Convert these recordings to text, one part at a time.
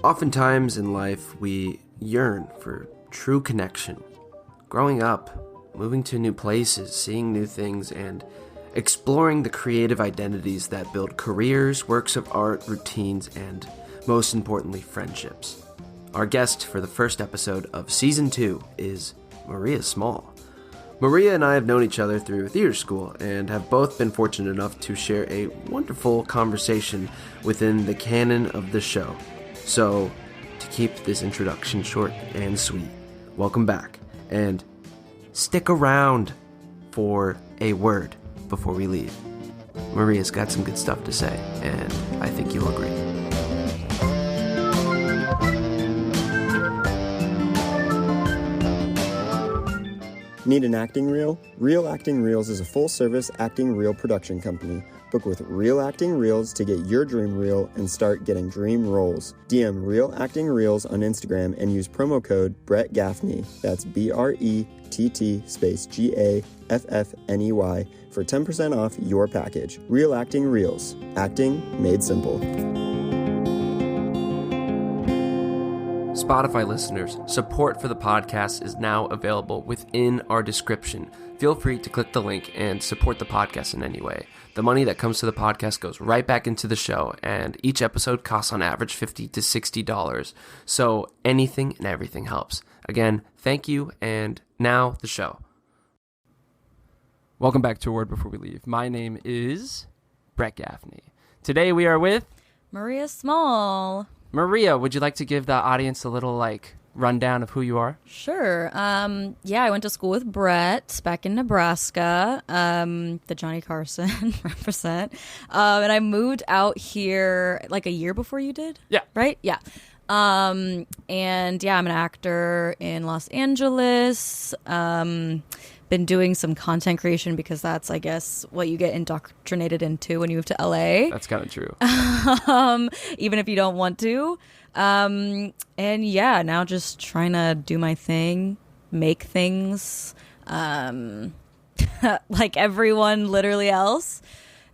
Oftentimes in life, we yearn for true connection. Growing up, moving to new places, seeing new things, and exploring the creative identities that build careers, works of art, routines, and, most importantly, friendships. Our guest for the first episode of Season 2 is Maria Smal. Maria and I have known each other through theater school and have both been fortunate enough to share a wonderful conversation within the canon of the show. So, to keep this introduction short and sweet, welcome back, and stick around for a word before we leave. Maria's got some good stuff to say, and I think you'll agree. Need an acting reel? Real Acting Reels is a full-service acting reel production company. Book with Real Acting Reels to get your dream reel and start getting dream roles. DM Real Acting Reels on Instagram and use promo code Brett Gaffney. That's BRETT space GAFFNEY for 10% off your package. Real Acting Reels. Acting made simple. Spotify listeners, support for the podcast is now available within our description. Feel free to click the link and support the podcast in any way. The money that comes to the podcast goes right back into the show, and each episode costs on average $50 to $60. So anything and everything helps. Again, thank you, and now the show. Welcome back to A Word Before We Leave. My name is Brett Gaffney. Today we are with Maria Smal. Maria, would you like to give the audience a little, rundown of who you are? Sure. I went to school with Brett back in Nebraska, the Johnny Carson represent. And I moved out here a year before you did? Yeah. Right? Yeah. I'm an actor in Los Angeles. Been doing some content creation because that's, I guess, what you get indoctrinated into when you move to LA. That's kind of true. Even if you don't want to. Now just trying to do my thing, make things, like everyone literally else,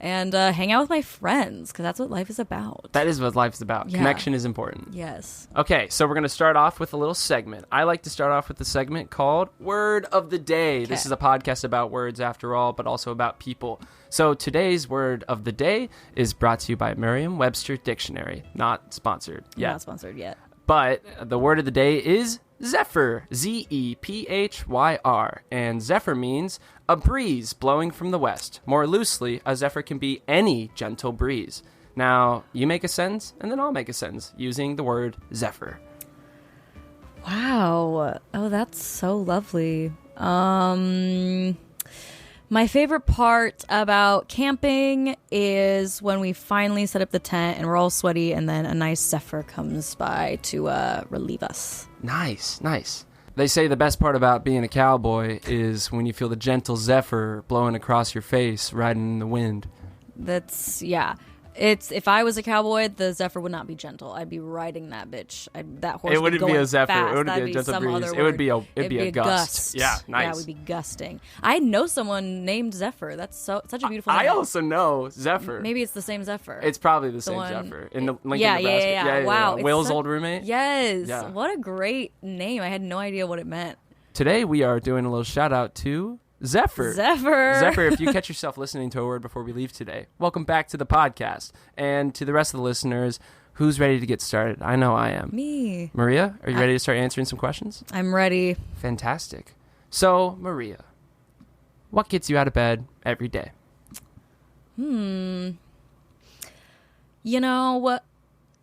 and hang out with my friends, because that's what life is about. That is what life's about. Yeah. Connection is important. Yes. Okay, so we're going to start off with a little segment. I like to start off with a segment called Word of the Day. Okay. This is a podcast about words after all, but also about people. So today's Word of the Day is brought to you by Merriam-Webster Dictionary. Not sponsored yet. Not sponsored yet. But the word of the day is zephyr, Z-E-P-H-Y-R. And zephyr means a breeze blowing from the west. More loosely, a zephyr can be any gentle breeze. Now, you make a sentence, and then I'll make a sentence using the word zephyr. Wow. Oh, that's so lovely. My favorite part about camping is when we finally set up the tent and we're all sweaty and then a nice zephyr comes by to relieve us. Nice. They say the best part about being a cowboy is when you feel the gentle zephyr blowing across your face, riding in the wind. If I was a cowboy, the zephyr would not be gentle. I'd be riding that bitch. That horse. It wouldn't be be a zephyr. Fast. It wouldn't be a gentle breeze. It would be a gust. Yeah, nice. Yeah, it would be gusting. I know someone named Zephyr. That's such a beautiful name. I also know Zephyr. Maybe it's the same Zephyr. It's probably the same Zephyr in the Lincoln, Nebraska. Yeah. Wow. Will's old roommate. Yes. Yeah. What a great name. I had no idea what it meant. Today we are doing a little shout out to Zephyr, if you catch yourself listening to A Word Before We Leave today, welcome back to the podcast. And to the rest of the listeners, who's ready to get started? I know I am. Me. Maria, are you ready to start answering some questions? I'm ready. Fantastic. So, Maria, what gets you out of bed every day?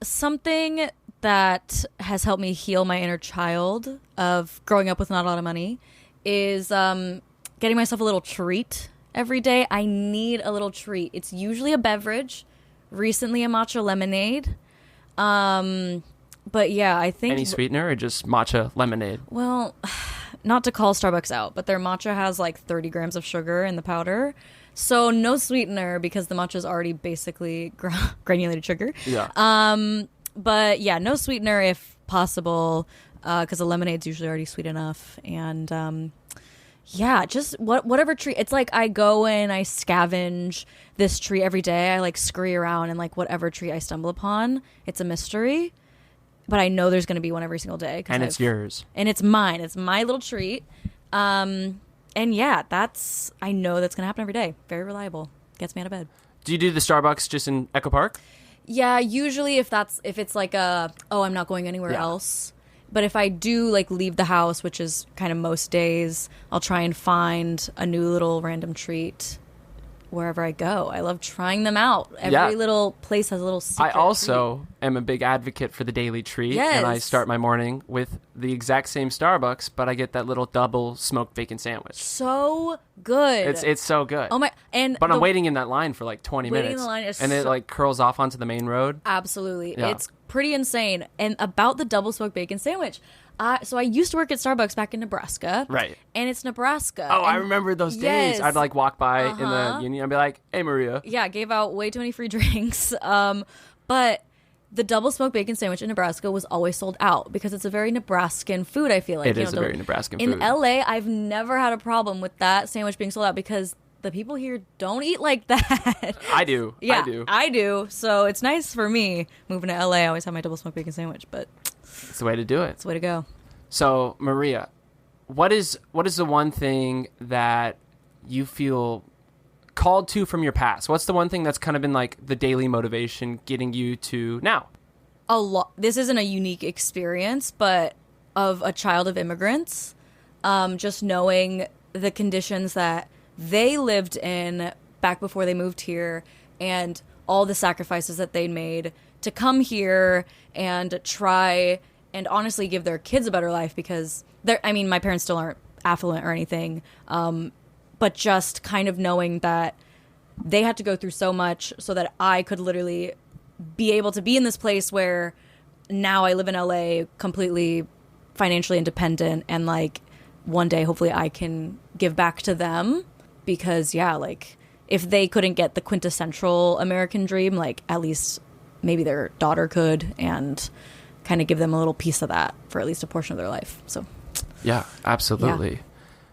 Something that has helped me heal my inner child of growing up with not a lot of money is getting myself a little treat every day. I need a little treat. It's usually a beverage. Recently, a matcha lemonade. But yeah, I think... Any sweetener or just matcha lemonade? Well, not to call Starbucks out, but their matcha has 30 grams of sugar in the powder. So no sweetener because the matcha is already basically granulated sugar. Yeah. But yeah, no sweetener if possible, because the lemonade's usually already sweet enough. And yeah, just whatever tree. It's like I go and I scavenge this tree every day. I scurry around and whatever tree I stumble upon, it's a mystery. but I know there's going to be one every single day. And it's yours. And it's mine. It's my little treat. And yeah, I know that's going to happen every day. Very reliable. Gets me out of bed. Do you do the Starbucks just in Echo Park? Yeah, usually if it's like I'm not going anywhere else. But if I do like leave the house, which is kind of most days, I'll try and find a new little random treat wherever I go. I love trying them out. Every little place has a little secret I also am a big advocate for the daily treat. Yes. And I start my morning with the exact same Starbucks, but I get that little double smoked bacon sandwich. So good. It's so good. Oh my! But I'm waiting in that line for like 20 minutes. Waiting in the line is and it like curls off onto the main road. Absolutely. Yeah. It's pretty insane. And about the double smoked bacon sandwich. So I used to work at Starbucks back in Nebraska. Right. And it's Nebraska. Oh, I remember those days. Yes. I'd like walk by in the Union and be like, hey, Maria. Yeah, gave out way too many free drinks. But the double smoked bacon sandwich in Nebraska was always sold out because it's a very Nebraskan food, I feel like. It is a very Nebraskan food. In LA, I've never had a problem with that sandwich being sold out because the people here don't eat like that. I do. Yeah, I do. So it's nice for me moving to LA. I always have my double smoked bacon sandwich, but It's the way to do it. it's the way to go. So, Maria, what is the one thing that you feel called to from your past? What's the one thing that's kind of been like the daily motivation getting you to now? A lot. This isn't a unique experience, but of a child of immigrants, just knowing the conditions that they lived in back before they moved here and all the sacrifices that they made to come here and try and honestly give their kids a better life because my parents still aren't affluent or anything. But just kind of knowing that they had to go through so much so that I could literally be able to be in this place where now I live in LA completely financially independent and like one day hopefully I can give back to them because like if they couldn't get the quintessential American dream, like at least maybe their daughter could and kind of give them a little piece of that for at least a portion of their life. So yeah, absolutely. Yeah.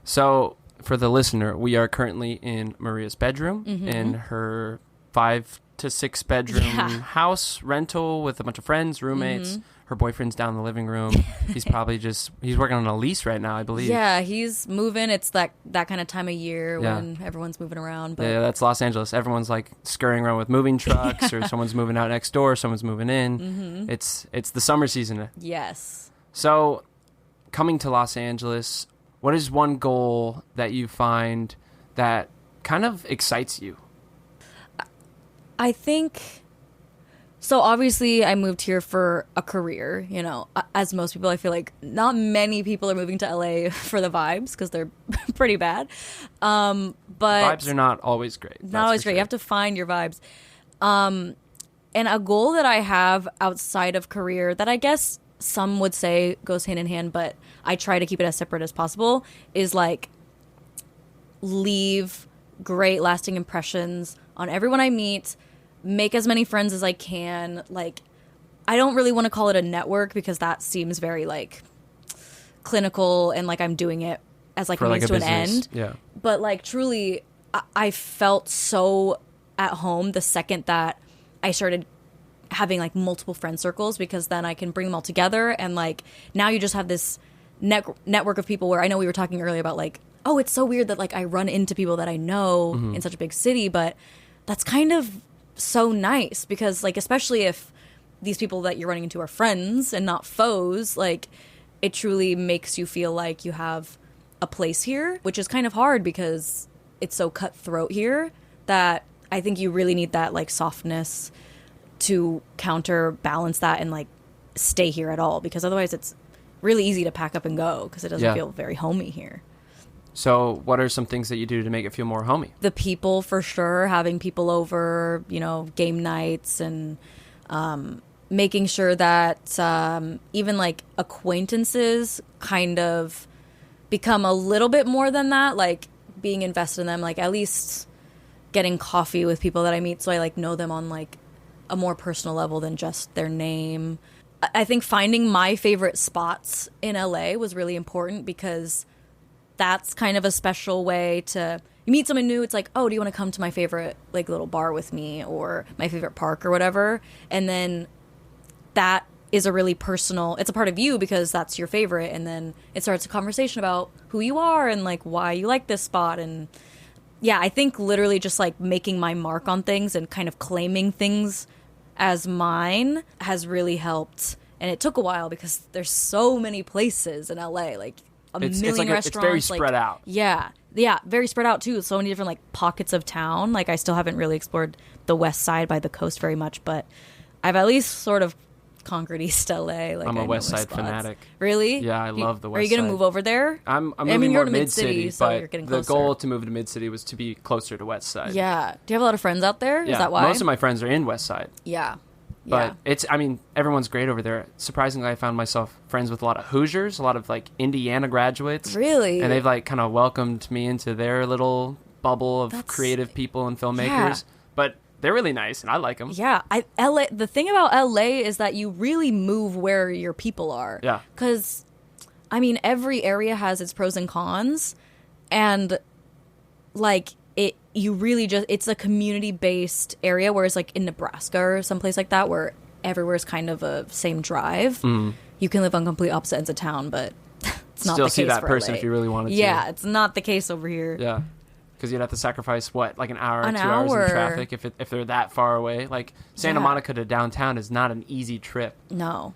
So for the listener, we are currently in Maria's bedroom in her 5 to 6 bedroom house rental with a bunch of friends, roommates. Her boyfriend's down in the living room. He's probably he's working on a lease right now, I believe. Yeah, he's moving. It's that kind of time of year when everyone's moving around. But yeah, that's Los Angeles. Everyone's like scurrying around with moving trucks or someone's moving out next door, someone's moving in. It's the summer season. Yes. So coming to Los Angeles, what is one goal that you find that kind of excites you? I think... So obviously I moved here for a career, as most people, I feel like not many people are moving to LA for the vibes because they're pretty bad. But vibes are not always great. Not always great. Sure. You have to find your vibes. And a goal that I have outside of career that I guess some would say goes hand in hand, but I try to keep it as separate as possible is like leave great lasting impressions on everyone I meet, make as many friends as I can. Like, I don't really want to call it a network because that seems very like clinical and like I'm doing it as like a means to an end. Yeah. But like truly, I felt so at home the second that I started having like multiple friend circles because then I can bring them all together and like now you just have this network of people where I know we were talking earlier about like, oh, it's so weird that like I run into people that I know in such a big city, but that's kind of so nice because like especially if these people that you're running into are friends and not foes, like it truly makes you feel like you have a place here, which is kind of hard because it's so cutthroat here that I think you really need that like softness to counterbalance that and like stay here at all because otherwise it's really easy to pack up and go because it doesn't feel very homey here. So what are some things that you do to make it feel more homey? The people, for sure, having people over, game nights and making sure that even like acquaintances kind of become a little bit more than that, like being invested in them, like at least getting coffee with people that I meet so I like know them on like a more personal level than just their name. I think finding my favorite spots in LA was really important because that's kind of a special way to you meet someone new. It's like, oh, do you want to come to my favorite like little bar with me or my favorite park or whatever? And then that is a really personal, it's a part of you because that's your favorite, and then it starts a conversation about who you are and like why you like this spot. And yeah, I think literally just like making my mark on things and kind of claiming things as mine has really helped. And it took a while because there's so many places in LA, like million restaurants. It's very spread out. Yeah, very spread out too. So many different like pockets of town. Like I still haven't really explored the west side by the coast very much, but I've at least sort of conquered East LA. Like I'm a West Side spots. Fanatic. Really? Yeah, I love the West Side. Are you going to move over there? I'm moving you're more mid-city, so but you're getting the closer. goal to move to mid-city was to be closer to West Side. Yeah. Do you have a lot of friends out there? Yeah. Is that why? Most of my friends are in West Side. Yeah. But everyone's great over there. Surprisingly, I found myself friends with a lot of Hoosiers, a lot of like Indiana graduates. Really? And they've like kind of welcomed me into their little bubble of creative people and filmmakers. Yeah. But they're really nice and I like them. Yeah. LA, the thing about LA is that you really move where your people are. Yeah. Because, I mean, every area has its pros and cons. And like, it's a community-based area, whereas like in Nebraska or someplace like that where everywhere is kind of a same drive, you can live on complete opposite ends of town, but it's not the case see that for person LA. if you really wanted to. Yeah, it's not the case over here. Yeah. Because you'd have to sacrifice, like an hour, An 2 hours hour. in traffic if they're that far away. Like Santa Monica to downtown is not an easy trip. No,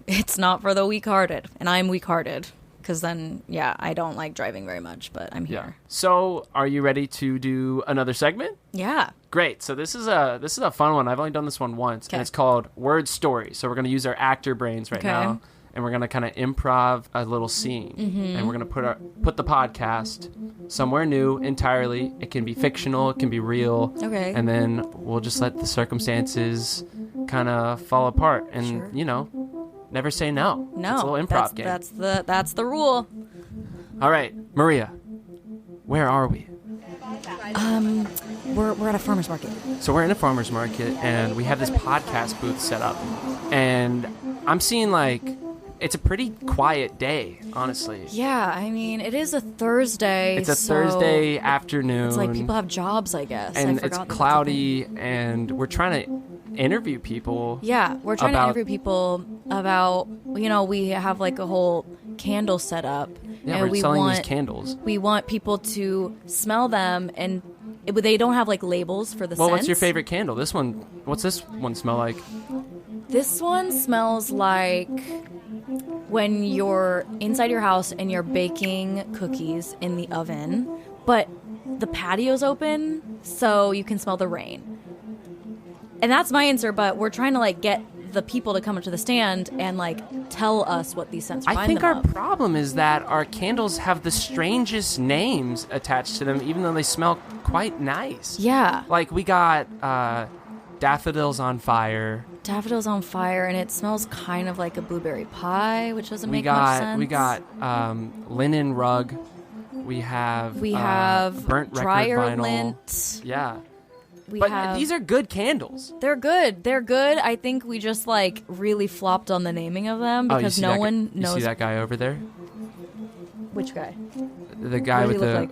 it's not for the weak-hearted, and I'm weak-hearted. Because then, I don't like driving very much, but I'm here. Yeah. So, are you ready to do another segment? Yeah. Great. So this is a fun one. I've only done this one once, and it's called Word Story. So we're going to use our actor brains right now, and we're going to kind of improv a little scene, and we're going to put the podcast somewhere new entirely. It can be fictional, it can be real, and then we'll just let the circumstances kind of fall apart, and never say no. No, it's a little improv game. That's the rule. All right, Maria, where are we? We're at a farmer's market. So we're in a farmer's market, and we have this podcast booth set up, and I'm seeing like it's a pretty quiet day, honestly. Yeah, I mean, it is a Thursday. It's a Thursday afternoon. It's like people have jobs, I guess. And it's cloudy, and we're trying to interview people. Yeah, we're trying to interview people about, we have like a whole candle set up. Yeah, and we're selling these candles. We want people to smell them, and they don't have like labels for the scents. Well, what's your favorite candle? What's this one smell like? This one smells like when you're inside your house and you're baking cookies in the oven, but the patio's open so you can smell the rain. And that's my answer, but we're trying to like get the people to come up to the stand and like tell us what these scents remind them of. I think our problem is that our candles have the strangest names attached to them, even though they smell quite nice. Yeah. Like we got Daffodils on Fire. Daffodils on Fire, and it smells kind of like a blueberry pie, which doesn't make much sense. We got Linen Rug. We have burnt dryer record vinyl. lint. Yeah. But these are good candles. They're good. I think we just like really flopped on the naming of them because no one knows. You see that guy over there? Which guy? The guy with the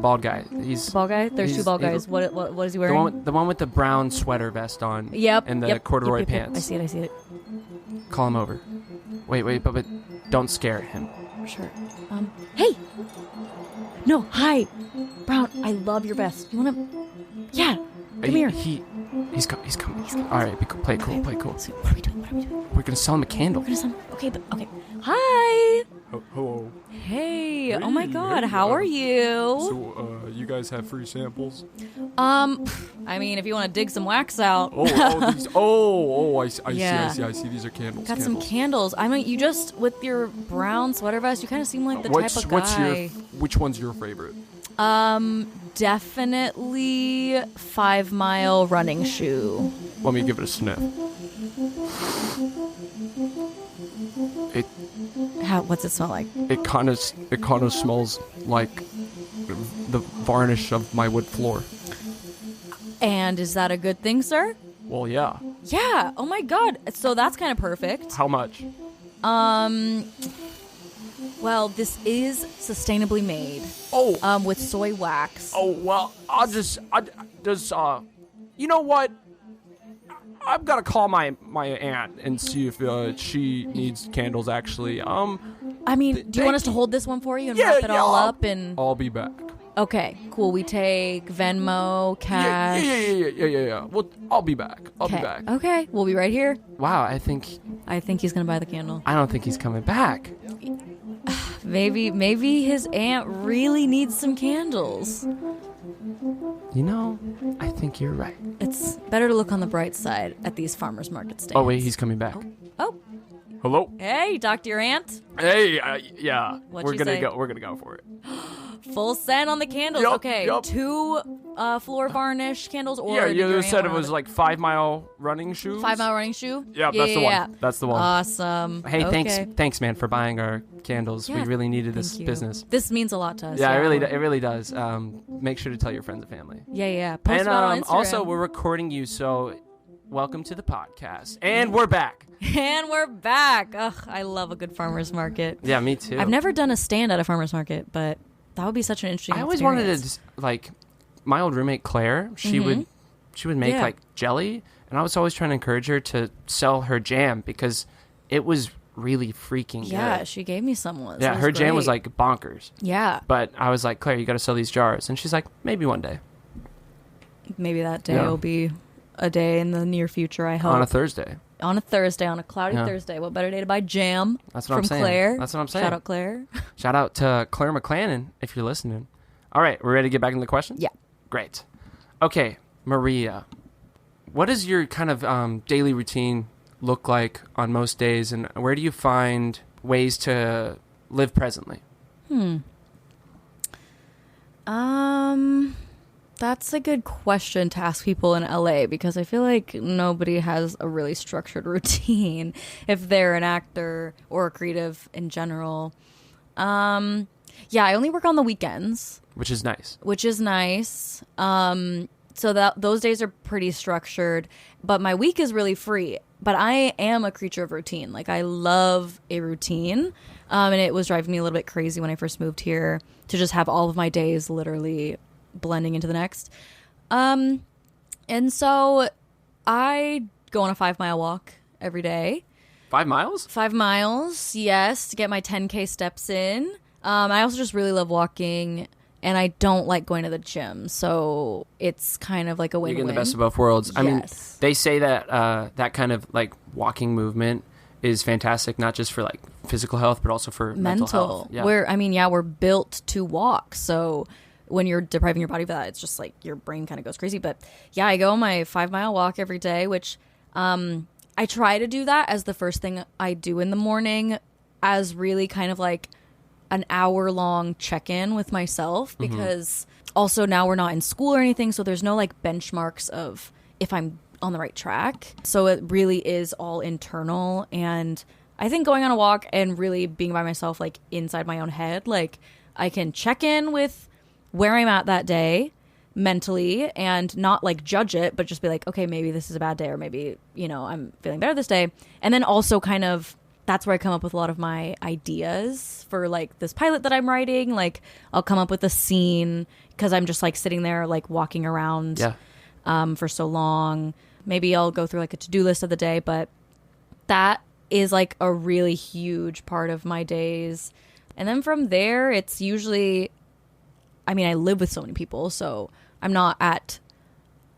bald guy. The bald guy? There's two bald guys. What is he wearing? The one with the brown sweater vest on. Yep. And the corduroy pants. I see it. Call him over. Wait, but don't scare him. Sure. Hey. No, hi. Brown, I love your vest. You want to? Yeah. Come here. He's coming. All right, play cool. So what are we doing? We're gonna sell him a candle. Okay. Hi. Hello. Hey. Oh my God. How are you? So, you guys have free samples? I mean, if you want to dig some wax out. I Yeah. see. These are candles. Got some candles. I mean, you just with your brown sweater vest, you kind of seem like the type of guy. Which one's your favorite? Definitely 5 Mile running shoe. Let me give it a sniff. What's it smell like? It kind of smells like the varnish of my wood floor. And is that a good thing, sir? Well, yeah. Yeah. Oh my God. So that's kind of perfect. How much? Well, this is sustainably made. Oh. With soy wax. Oh, well, you know what? I've got to call my aunt and see if she needs candles. Actually, I mean, do you want us to hold this one for you and yeah, wrap it all I'll- up? And I'll be back. okay, cool. We take Venmo, cash. Yeah. Well, I'll be back. I'll be back. Okay, we'll be right here. Wow, I think he's gonna buy the candle. I don't think he's coming back. Maybe his aunt really needs some candles. You know, I think you're right. It's better to look on the bright side at these farmers market stands. Oh wait, he's coming back. Oh, Hello. hey, talk to your aunt. Hey. Yeah. What'd we're she gonna say? go. We're gonna go for it. Full send on the candles. Yup, Okay, yup. 2 floor varnish candles. Or Yeah. did your You aunt said it want was like 5 mile running shoes. 5 mile running shoe. Yeah, that's the one. That's the one. Awesome. Hey, okay. thanks, man, for buying our candles. Yeah, We really needed this Thank you. business. This means a lot to us. Yeah, it really does. Make sure to tell your friends and family. Yeah. Post And about it on Instagram. also, we're recording you, so welcome to the podcast. And we're back. And we're back. Ugh, I love a good farmer's market. Yeah, me too. I've never done a stand at a farmer's market, but that would be such an interesting I always wanted to experience. like my old roommate Claire. She would make Yeah. like jelly, and I was always trying to encourage her to sell her jam because it was really freaking Yeah, good. she gave me some once. Yeah, It her jam was great. like bonkers. Yeah, But I was like, Claire, you got to sell these jars, and she's like, maybe one day maybe that day Yeah. will be a day in the near future. I hope on a Thursday. on a Thursday, on a cloudy Yeah. Thursday. What better day to buy jam? That's what from I'm saying. Claire. That's what I'm saying. Shout out Claire. Shout out to Claire McClannon if you're listening. All right, we're ready to get back into the questions? Yeah. Great. Okay, Maria, what does your kind of daily routine look like on most days, and where do you find ways to live presently? That's a good question to ask people in LA because I feel like nobody has a really structured routine if they're an actor or a creative in general. Yeah, I only work on the weekends, Which is nice. which is nice. So that those days are pretty structured, but my week is really free. But I am a creature of routine. Like I love a routine, and it was driving me a little bit crazy when I first moved here to just have all of my days literally blending into the next. And so I go on a 5-mile walk every day. 5 miles? 5 miles, yes, to get my 10K steps in. I also just really love walking, and I don't like going to the gym, so it's kind of like a You're win-win. getting the best of both worlds. I mean, Yes. they say that that kind of like walking movement is fantastic, not just for like physical health, but also for mental health. Yeah. We're built to walk, so when you're depriving your body of that, it's just like your brain kind of goes crazy. But yeah, I go on my 5-mile walk every day, which I try to do that as the first thing I do in the morning, as really kind of like an hour-long check-in with myself, because also now we're not in school or anything, so there's no like benchmarks of if I'm on the right track. So it really is all internal, and I think going on a walk and really being by myself, like inside my own head, like I can check in with where I'm at that day mentally and not like judge it, but just be like, okay, maybe this is a bad day, or maybe, you know, I'm feeling better this day. And then also kind of that's where I come up with a lot of my ideas for like this pilot that I'm writing. Like I'll come up with a scene because I'm just like sitting there like walking around for so long. Maybe I'll go through like a to-do list of the day, but that is like a really huge part of my days. And then from there, it's usually, I mean, I live with so many people, so I'm not at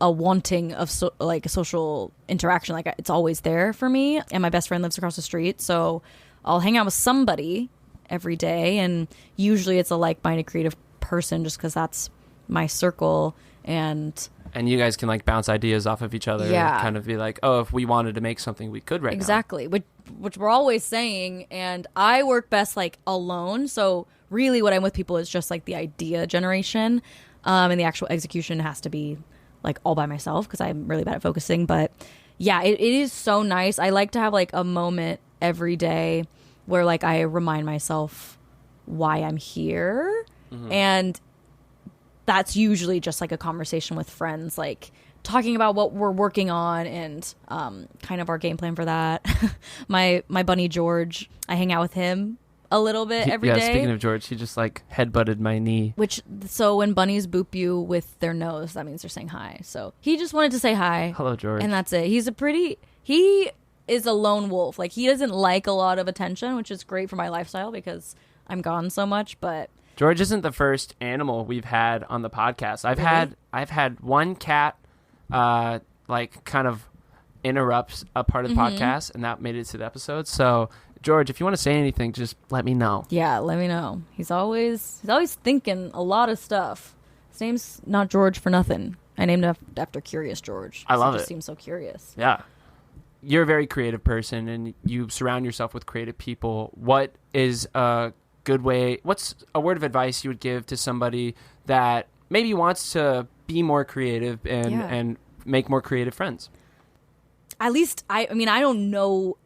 a wanting of like a social interaction. Like it's always there for me, and my best friend lives across the street, so I'll hang out with somebody every day, and usually it's a like-minded creative person just because that's my circle. And you guys can like bounce ideas off of each other. Yeah. And kind of be like, oh, if we wanted to make something, we could right now. exactly, which we're always saying. And I work best like alone, so really what I'm with people is just like the idea generation, and the actual execution has to be like all by myself because I'm really bad at focusing. But yeah, it is so nice. I like to have like a moment every day where like I remind myself why I'm here. And that's usually just like a conversation with friends, like talking about what we're working on and kind of our game plan for that. My bunny George, I hang out with him a little bit every day. Yeah, speaking of George, he just like headbutted my knee. So when bunnies boop you with their nose, that means they're saying hi. So he just wanted to say hi. Hello, George. And that's it. He is a lone wolf. Like, he doesn't like a lot of attention, which is great for my lifestyle because I'm gone so much, but George isn't the first animal we've had on the podcast. I've had one cat like kind of interrupts a part of the podcast, and that made it to the episode. So George, if you want to say anything, just let me know. Yeah, let me know. He's always thinking a lot of stuff. His name's not George for nothing. I named him after Curious George. I love it. He just seems so curious. Yeah. You're a very creative person, and you surround yourself with creative people. What is a good way? What's a word of advice you would give to somebody that maybe wants to be more creative and make more creative friends? At least, I mean, I don't know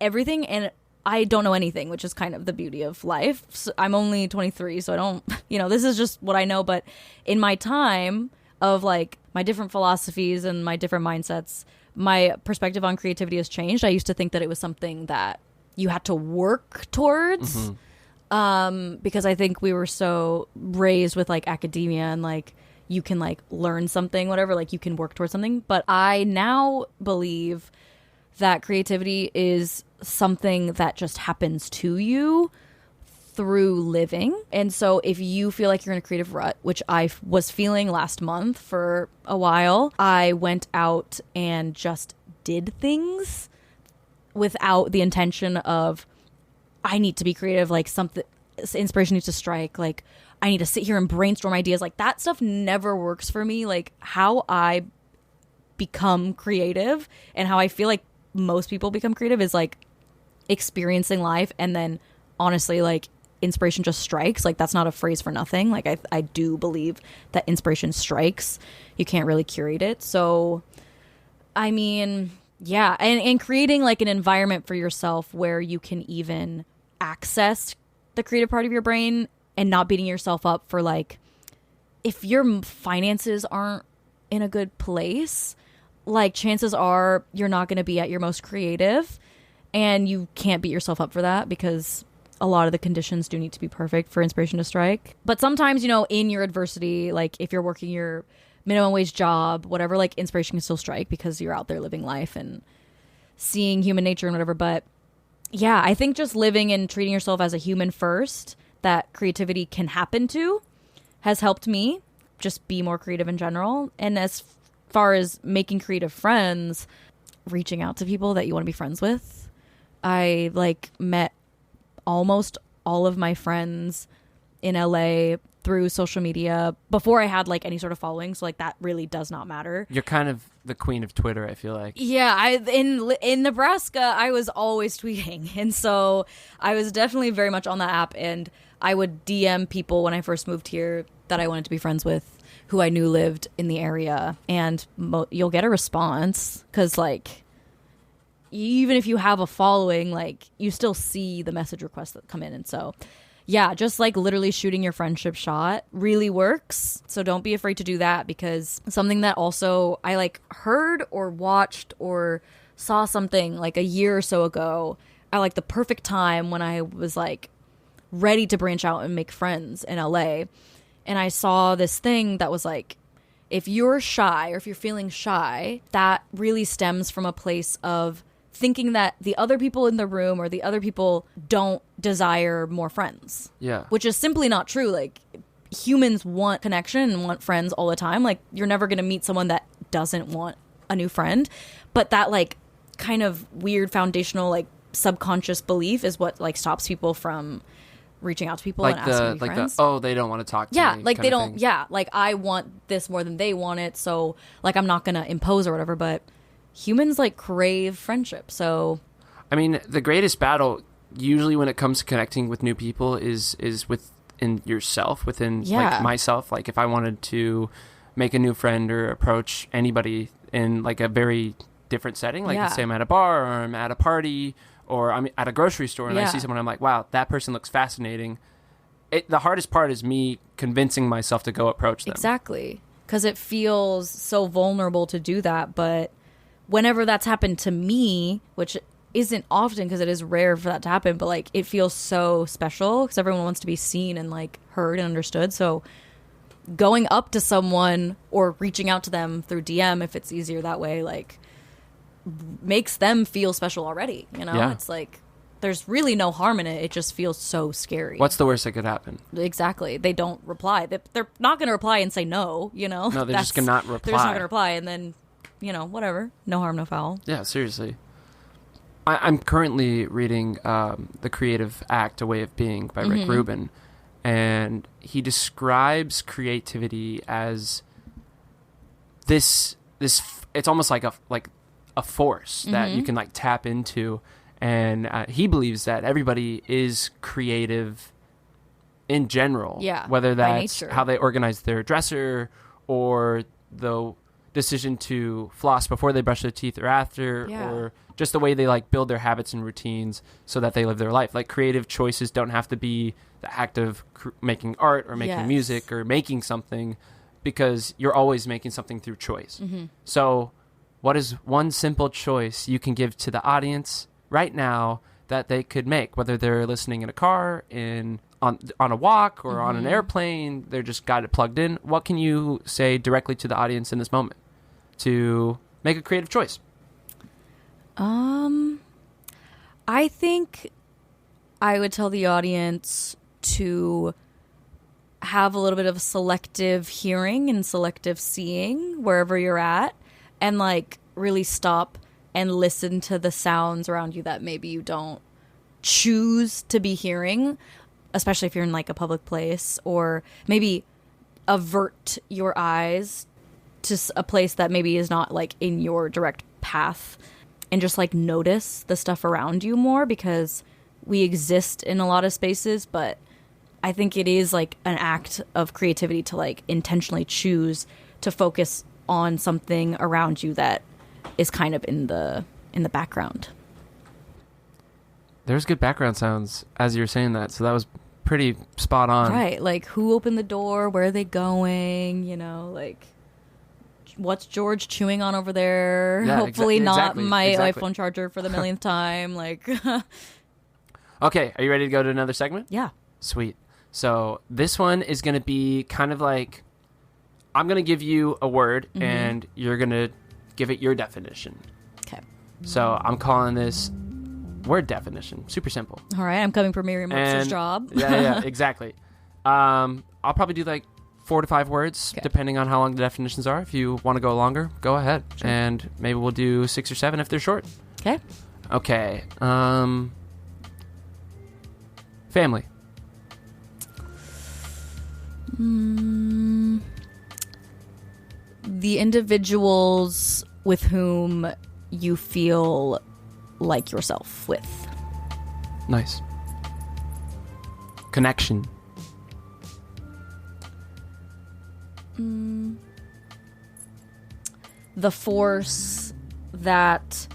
everything, and I don't know anything, which is kind of the beauty of life. So I'm only 23, so I don't, this is just what I know. But in my time of like my different philosophies and my different mindsets, my perspective on creativity has changed. I used to think that it was something that you had to work towards, because I think we were so raised with like academia and like you can like learn something, whatever, like you can work towards something. But I now believe that creativity is something that just happens to you through living. And so if you feel like you're in a creative rut, which I was feeling last month for a while, I went out and just did things without the intention of, I need to be creative, like something, inspiration needs to strike, like I need to sit here and brainstorm ideas. Like that stuff never works for me. Like how I become creative and how I feel like most people become creative is like experiencing life, and then honestly, like inspiration just strikes. Like that's not a phrase for nothing. Like I do believe that inspiration strikes. You can't really curate it. So I mean, yeah, and creating like an environment for yourself where you can even access the creative part of your brain and not beating yourself up for like, if your finances aren't in a good place, like chances are you're not going to be at your most creative, and you can't beat yourself up for that because a lot of the conditions do need to be perfect for inspiration to strike. But sometimes, in your adversity, like if you're working your minimum wage job, whatever, like inspiration can still strike because you're out there living life and seeing human nature and whatever. But yeah, I think just living and treating yourself as a human first that creativity can happen to has helped me just be more creative in general. And as far as making creative friends, reaching out to people that you want to be friends with. I like met almost all of my friends in LA through social media before I had like any sort of following. So like that really does not matter. You're kind of the queen of Twitter, I feel like. Yeah, in Nebraska, I was always tweeting. And so I was definitely very much on that app, and I would DM people when I first moved here that I wanted to be friends with, who I knew lived in the area, and you'll get a response because like even if you have a following, like you still see the message requests that come in. And so yeah, just like literally shooting your friendship shot really works. So don't be afraid to do that, because something that also I like heard or watched or saw something like a year or so ago at like the perfect time when I was like ready to branch out and make friends in LA. And I saw this thing that was like, if you're shy or if you're feeling shy, that really stems from a place of thinking that the other people in the room or the other people don't desire more friends. Yeah. Which is simply not true. Like humans want connection and want friends all the time. Like you're never going to meet someone that doesn't want a new friend. But that like kind of weird foundational like subconscious belief is what like stops people from reaching out to people like and asking to be friends. They don't want to talk to me. me. Like they don't. Yeah, like I want this more than they want it, so like I'm not gonna impose or whatever. But humans like crave friendship. So, I mean, the greatest battle usually when it comes to connecting with new people is within yourself, within like myself. Like if I wanted to make a new friend or approach anybody in like a very different setting, like let's say I'm at a bar or I'm at a party, or I'm at a grocery store and I see someone, I'm like, wow, that person looks fascinating. The hardest part is me convincing myself to go approach them. Exactly. Because it feels so vulnerable to do that. But whenever that's happened to me, which isn't often because it is rare for that to happen, but like it feels so special because everyone wants to be seen and like heard and understood. So going up to someone or reaching out to them through DM, if it's easier that way, like makes them feel special already, you know? Yeah. It's like there's really no harm in it. It just feels so scary. What's the worst that could happen? Exactly. They don't reply. They're not going to reply and say no, you know? No, they're just going to not reply. They're just not going to reply, and then, you know, whatever. No harm, no foul. Yeah, seriously. I'm currently reading The Creative Act, A Way of Being by Rick Rubin, and he describes creativity as this it's almost like a force that you can like tap into, and he believes that everybody is creative in general. Yeah, whether by that's nature. how they organize their dresser or the decision to floss before they brush their teeth or after, or just the way they like build their habits and routines so that they live their life. Like creative choices don't have to be the act of making art or making music or making something, because you're always making something through choice. So what is one simple choice you can give to the audience right now that they could make, whether they're listening in a car, on a walk, or on an airplane, they're just got it plugged in? What can you say directly to the audience in this moment to make a creative choice? I think I would tell the audience to have a little bit of selective hearing and selective seeing wherever you're at, and like really stop and listen to the sounds around you that maybe you don't choose to be hearing, especially if you're in like a public place, or maybe avert your eyes to a place that maybe is not like in your direct path, and just like notice the stuff around you more, because we exist in a lot of spaces, but I think it is like an act of creativity to like intentionally choose to focus on something around you that is kind of in the background. There's good background sounds as you're saying that, so that was pretty spot on. Right, like who opened the door, where are they going, you know, like what's George chewing on over there? Yeah, Hopefully not my exactly. iPhone charger for the millionth time. Like, Okay, are you ready to go to another segment? yeah. Sweet. So this one is going to be kind of like, I'm going to give you a word and you're going to give it your definition. Okay. So I'm calling this word definition. Super simple. All right, I'm coming for Merriam-Webster's And- job. Yeah, exactly. I'll probably do like 4 to 5 words, Okay. depending on how long the definitions are. If you want to go longer, go ahead. Sure. And maybe we'll do 6 or 7 if they're short. Okay. Okay. Family. The individuals with whom you feel like yourself with. Nice. Connection. The force that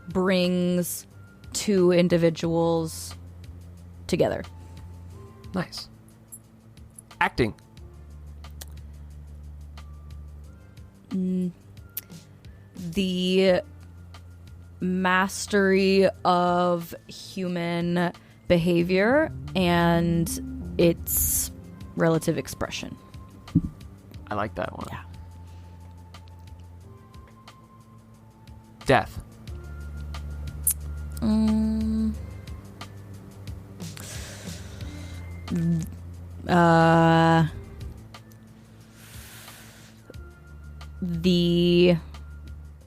brings two individuals together. Nice. Acting. The mastery of human behavior and its relative expression. I like that one. Yeah. Death.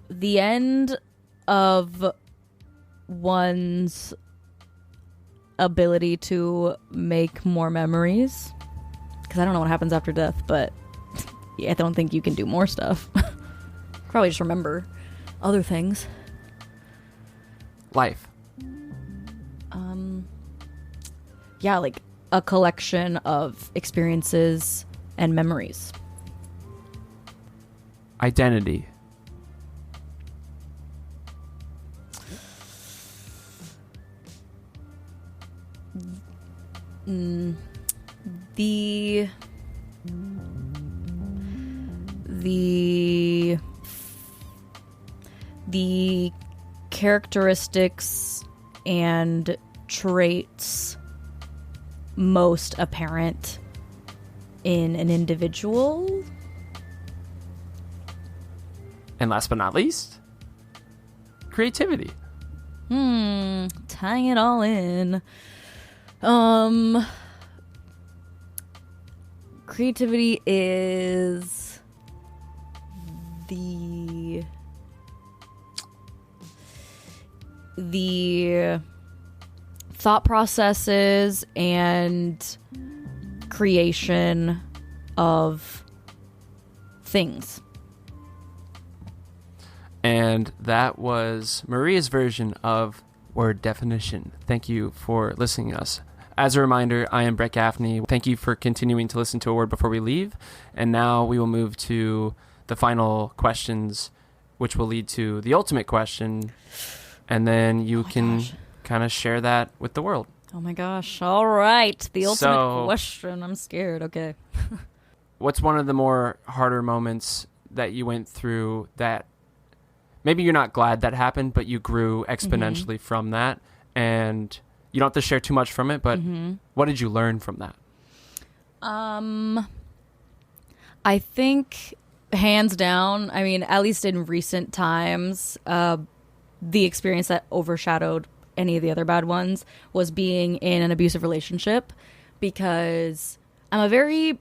The end of one's ability to make more memories, because I don't know what happens after death, but yeah, I don't think you can do more stuff. Probably just remember other things. Life. Yeah, like a collection of experiences and memories. Identity. The characteristics and traits most apparent in an individual. And last but not least, creativity. Tying it all in. Creativity is the thought processes and creation of things. And that was Maria's version of word definition. Thank you for listening to us. As a reminder, I am Brett Gaffney. Thank you for continuing to listen to A Word Before We Leave. And now we will move to the final questions, which will lead to the ultimate question. And then you can kind of share that with the world. Oh my gosh. All right. The ultimate question. I'm scared. Okay. What's one of the more harder moments that you went through that maybe you're not glad that happened, but you grew exponentially from that? And you don't have to share too much from it, but what did you learn from that? I think hands down, I mean, at least in recent times, the experience that overshadowed any of the other bad ones was being in an abusive relationship, because I'm a very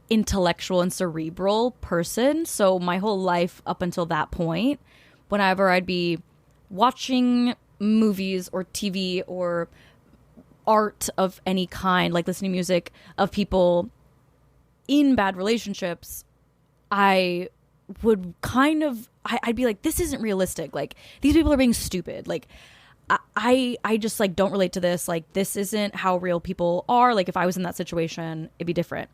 intellectual and cerebral person. So my whole life up until that point, whenever I'd be watching movies or TV or art of any kind, like listening to music of people in bad relationships, I would I'd be like, this isn't realistic. Like, these people are being stupid. Like, I just like don't relate to this. Like, this isn't how real people are. Like, if I was in that situation, it'd be different.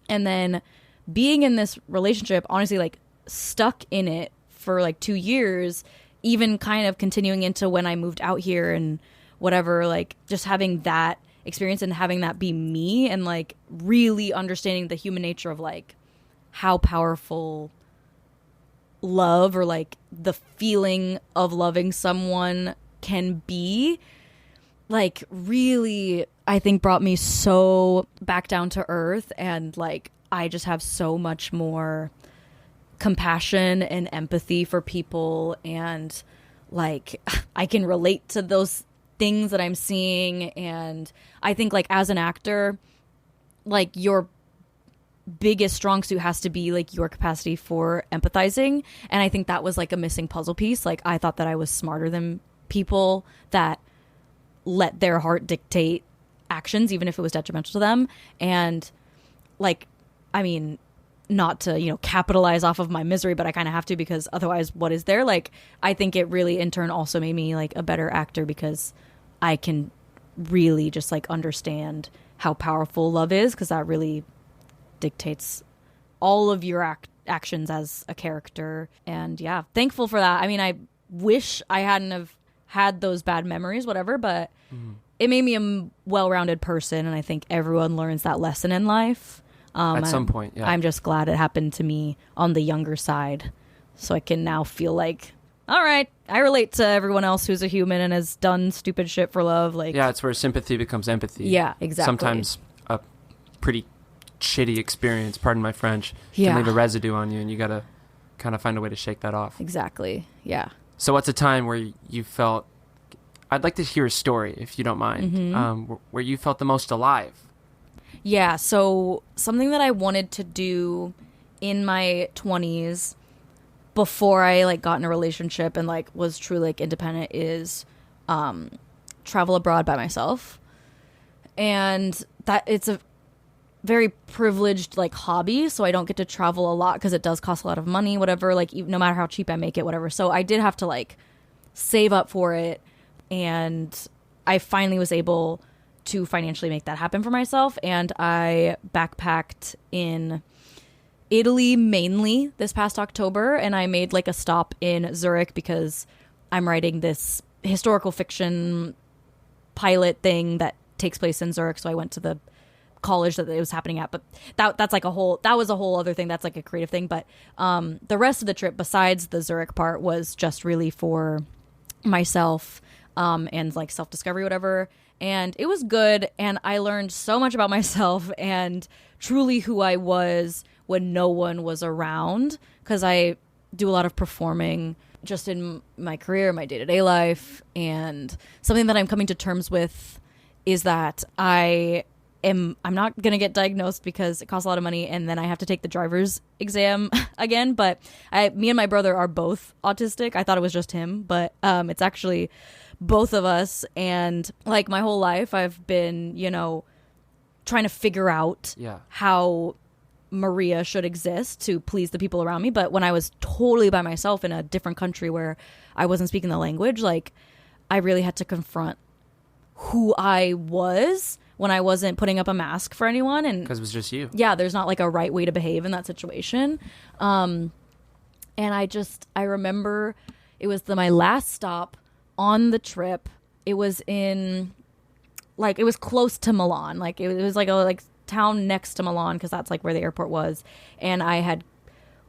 And then being in this relationship, honestly, like stuck in it for like 2 years, even kind of continuing into when I moved out here and whatever, like just having that experience and having that be me, and like really understanding the human nature of like how powerful love, or like the feeling of loving someone can be, like really, I think brought me so back down to earth. And like, I just have so much more compassion and empathy for people, and like I can relate to those things that I'm seeing. And I think like as an actor, like your biggest strong suit has to be like your capacity for empathizing, and I think that was like a missing puzzle piece. Like, I thought that I was smarter than people that let their heart dictate actions even if it was detrimental to them. And like, I mean, not to, you know, capitalize off of my misery, but I kind of have to, because otherwise what is there? Like, I think it really in turn also made me like a better actor, because I can really just like understand how powerful love is, because that really dictates all of your actions as a character. And yeah, thankful for that. I mean, I wish I hadn't have had those bad memories, whatever, but it made me a well-rounded person, and I think everyone learns that lesson in life. At some point, yeah. I'm just glad it happened to me on the younger side, so I can now feel like, all right, I relate to everyone else who's a human and has done stupid shit for love. Like, yeah, it's where sympathy becomes empathy. Yeah, exactly. Sometimes a pretty shitty experience, pardon my French, can leave a residue on you, and you gotta kind of find a way to shake that off. Exactly. Yeah. So what's a time where you felt, I'd like to hear a story, if you don't mind, where you felt the most alive? Yeah, so something that I wanted to do in my 20s before I like got in a relationship and like was truly like independent is travel abroad by myself. And that it's a very privileged like hobby, so I don't get to travel a lot because it does cost a lot of money, whatever, like no matter how cheap I make it, whatever. So I did have to like save up for it, and I finally was able to financially make that happen for myself. And I backpacked in Italy mainly this past October, and I made like a stop in Zurich because I'm writing this historical fiction pilot thing that takes place in Zurich. So I went to the college that it was happening at, but that was a whole other thing. That's like a creative thing. But the rest of the trip besides the Zurich part was just really for myself and like self-discovery, whatever. And it was good. And I learned so much about myself and truly who I was when no one was around, because I do a lot of performing just in my career, my day-to-day life. And something that I'm coming to terms with is that I'm not going to get diagnosed because it costs a lot of money, and then I have to take the driver's exam again. But me and my brother are both autistic. I thought it was just him, but it's actually both of us. And like my whole life, I've been, trying to figure out how Maria should exist to please the people around me. But when I was totally by myself in a different country where I wasn't speaking the language, like I really had to confront who I was when I wasn't putting up a mask for anyone. And because it was just you. Yeah, there's not like a right way to behave in that situation. And I remember it was my last stop on the trip. It was it was close to Milan. Like it was like a town next to Milan, because that's like where the airport was. And I had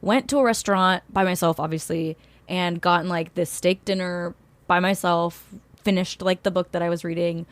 went to a restaurant by myself, obviously, and gotten like this steak dinner by myself, finished like the book that I was reading.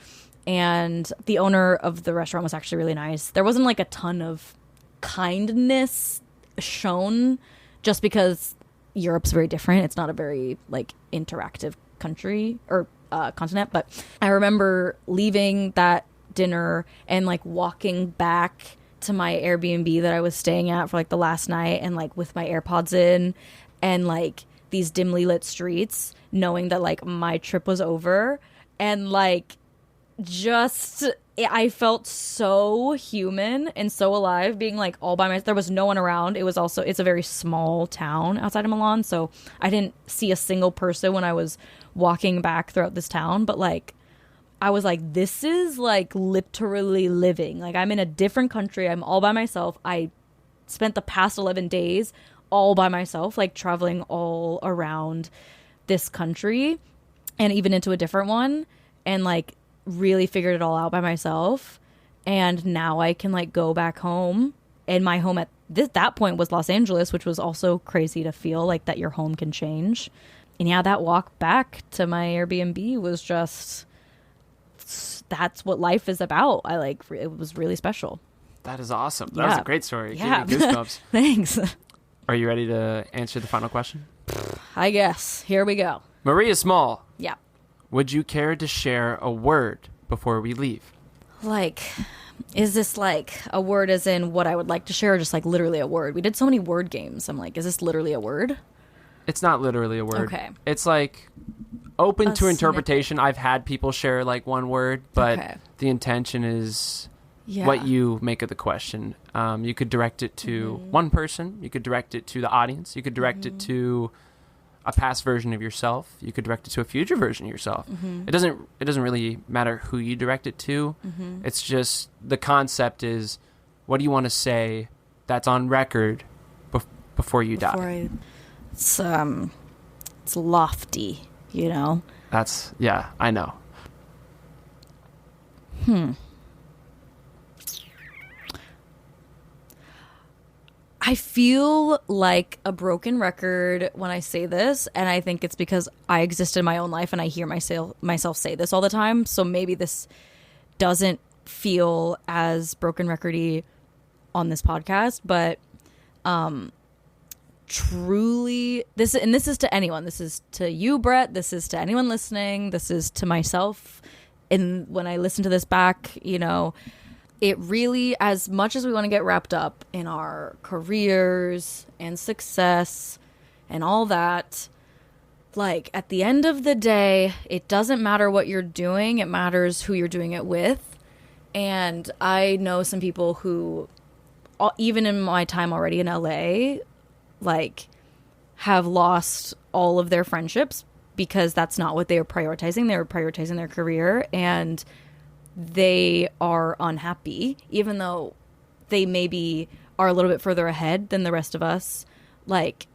And the owner of the restaurant was actually really nice. There wasn't like a ton of kindness shown, just because Europe's very different. It's not a very like interactive country or continent. But I remember leaving that dinner and like walking back to my Airbnb that I was staying at for like the last night, and like with my AirPods in and like these dimly lit streets, knowing that like my trip was over. And like I felt so human and so alive being like all by myself. There was no one around. It's a very small town outside of Milan, so I didn't see a single person when I was walking back throughout this town. But like I was like, this is like literally living. Like I'm in a different country. I'm all by myself. I spent the past 11 days all by myself, like traveling all around this country and even into a different one, and like really figured it all out by myself. And now I can like go back home, and my home at that point was Los Angeles, which was also crazy to feel like that your home can change. And yeah, that walk back to my Airbnb was just, that's what life is about. It was really special. That is awesome. That was a great story. Yeah. Gave me goosebumps. Thanks. Are you ready to answer the final question? I guess. Here we go. Maria Smal. Yeah. Would you care to share a word before we leave? Like, is this like a word as in what I would like to share, or just like literally a word? We did so many word games. I'm like, is this literally a word? It's not literally a word. Okay. It's like open to interpretation. I've had people share like one word, but the intention is what you make of the question. You could direct it to one person. You could direct it to the audience. You could direct it to a past version of yourself. You could direct it to a future version of yourself. It doesn't really matter who you direct it to. It's just the concept is, what do you want to say that's on record before you die? It's lofty, That's I know. I feel like a broken record when I say this, and I think it's because I exist in my own life and I hear myself say this all the time. So maybe this doesn't feel as broken record-y on this podcast, but truly, this is to anyone. This is to you, Brett. This is to anyone listening. This is to myself. And when I listen to this back, it really, as much as we want to get wrapped up in our careers and success and all that, like at the end of the day, it doesn't matter what you're doing. It matters who you're doing it with. And I know some people who, even in my time already in LA, like have lost all of their friendships because that's not what they were prioritizing. They were prioritizing their career, and they are unhappy, even though they maybe are a little bit further ahead than the rest of us. Like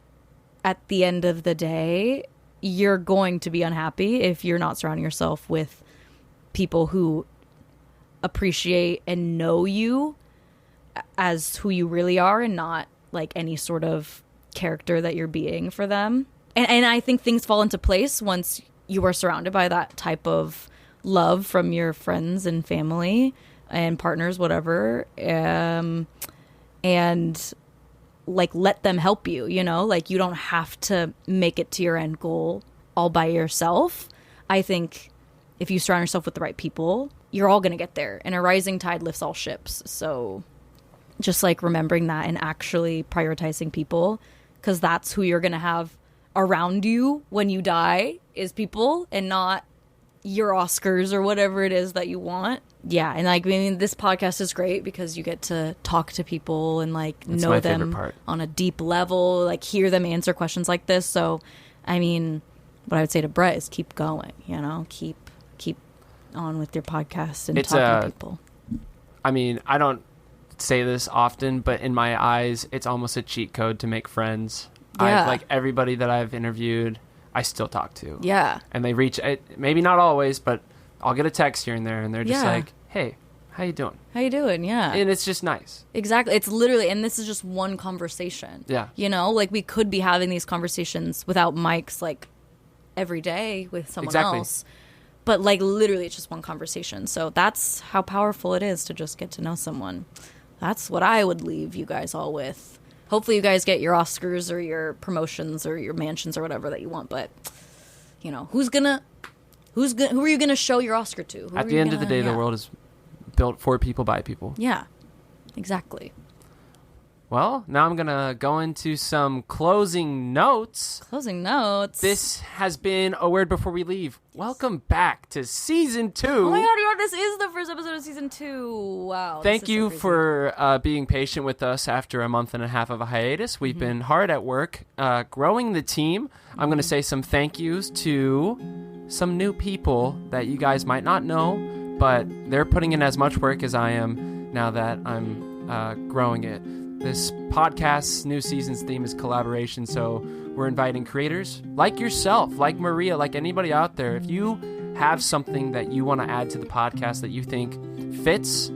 at the end of the day, you're going to be unhappy if you're not surrounding yourself with people who appreciate and know you as who you really are, and not like any sort of character that you're being for them. And I think things fall into place once you are surrounded by that type of love from your friends and family and partners, whatever. And like, let them help you, you know, like you don't have to make it to your end goal all by yourself. I think if you surround yourself with the right people, you're all going to get there, and a rising tide lifts all ships. So just like remembering that and actually prioritizing people, because that's who you're going to have around you when you die, is people, and not your Oscars or whatever it is that you want. Yeah. And like, I mean, this podcast is great because you get to talk to people and like know them on a deep level, like hear them answer questions like this. So, I mean, what I would say to Brett is keep going, you know, keep on with your podcast and talking to people. I mean, I don't say this often, but in my eyes, it's almost a cheat code to make friends. Yeah. Like everybody that I've interviewed, I still talk to. Yeah. And they reach, maybe not always, but I'll get a text here and there, and they're just like, hey, how you doing? How you doing? Yeah. And it's just nice. Exactly. It's literally, and this is just one conversation. Yeah. You know, like we could be having these conversations without mics like every day with someone else. But like literally it's just one conversation. So that's how powerful it is to just get to know someone. That's what I would leave you guys all with. Hopefully you guys get your Oscars or your promotions or your mansions or whatever that you want. But, you know, who are you gonna show your Oscar to? At the end of the day, the world is built for people by people. Yeah, exactly. Well, now I'm going to go into some closing notes. Closing notes. This has been A Word Before We Leave. Welcome back to Season 2. Oh my God, this is the first episode of Season 2. Wow. Thank you for being patient with us after a month and a half of a hiatus. We've been hard at work growing the team. I'm going to say some thank yous to some new people that you guys might not know, but they're putting in as much work as I am now that I'm growing it. This podcast's new season's theme is collaboration, so we're inviting creators like yourself, like Maria, like anybody out there. If you have something that you want to add to the podcast that you think fits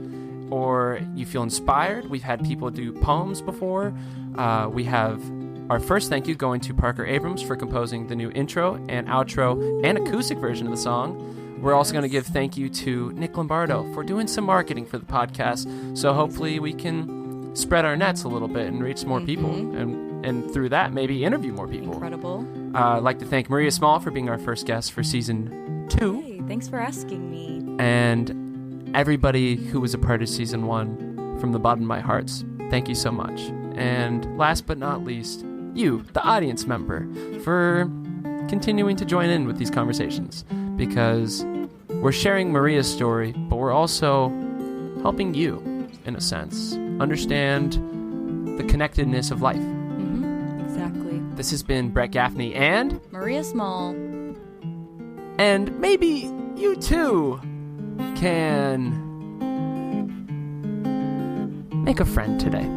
or you feel inspired, we've had people do poems before. We have our first thank you going to Parker Abrhams for composing the new intro and outro and acoustic version of the song. We're also going to give thank you to Nick Lombardo for doing some marketing for the podcast, so hopefully we can spread our nets a little bit and reach more people, and through that maybe interview more people. Incredible. I'd like to thank Maria Smal for being our first guest for Season 2. Hey, thanks for asking me. And everybody who was a part of Season 1, from the bottom of my heart, thank you so much. And last but not least, you, the audience member, for continuing to join in with these conversations, because we're sharing Maria's story, but we're also helping you, in a sense, understand the connectedness of life. Exactly. This has been Brett Gaffney and Maria Smal. And maybe you too can make a friend today.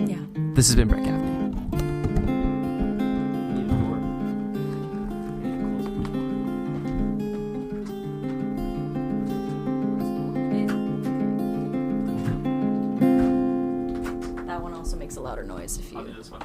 Yeah. This has been Brett Gaffney. Makes a louder noise if you... I'll do this one.